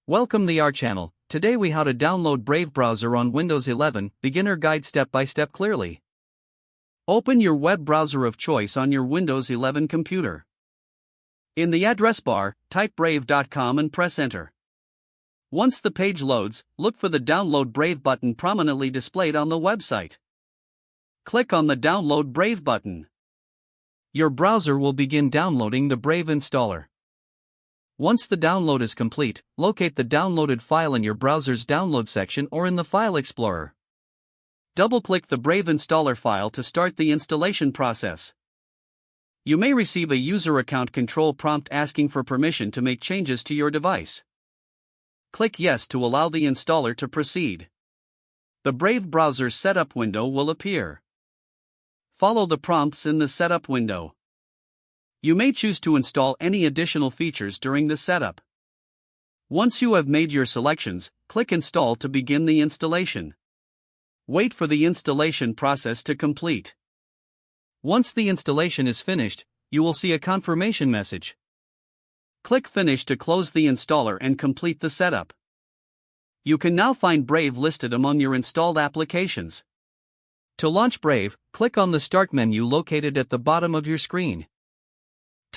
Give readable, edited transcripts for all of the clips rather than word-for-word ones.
Welcome to our channel. Today we how to download Brave browser on Windows 11, beginner guide step by step clearly. Open your web browser of choice on your Windows 11 computer. In the address bar, type brave.com and press enter. Once the page loads, look for the Download Brave button prominently displayed on the website. Click on the Download Brave button. Your browser will begin downloading the Brave installer. Once the download is complete, locate the downloaded file in your browser's download section or in the File Explorer. Double-click the Brave installer file to start the installation process. You may receive a user account control prompt asking for permission to make changes to your device. Click Yes to allow the installer to proceed. The Brave browser setup window will appear. Follow the prompts in the setup window. You may choose to install any additional features during the setup. Once you have made your selections, click Install to begin the installation. Wait for the installation process to complete. Once the installation is finished, you will see a confirmation message. Click Finish to close the installer and complete the setup. You can now find Brave listed among your installed applications. To launch Brave, click on the Start menu located at the bottom of your screen.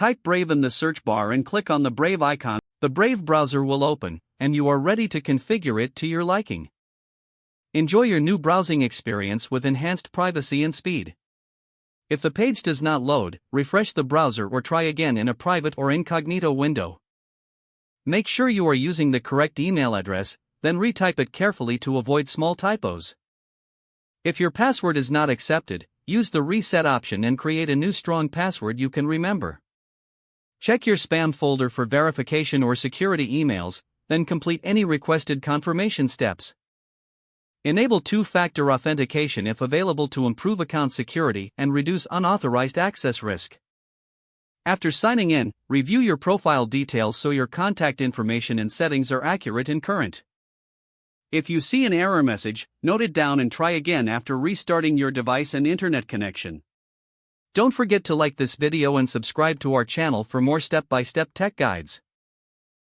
Type Brave in the search bar and click on the Brave icon. The Brave browser will open, and you are ready to configure it to your liking. Enjoy your new browsing experience with enhanced privacy and speed. If the page does not load, refresh the browser or try again in a private or incognito window. Make sure you are using the correct email address, then retype it carefully to avoid small typos. If your password is not accepted, use the reset option and create a new strong password you can remember. Check your spam folder for verification or security emails, then complete any requested confirmation steps. Enable two-factor authentication if available to improve account security and reduce unauthorized access risk. After signing in, review your profile details so your contact information and settings are accurate and current. If you see an error message, note it down and try again after restarting your device and internet connection. Don't forget to like this video and subscribe to our channel for more step-by-step tech guides.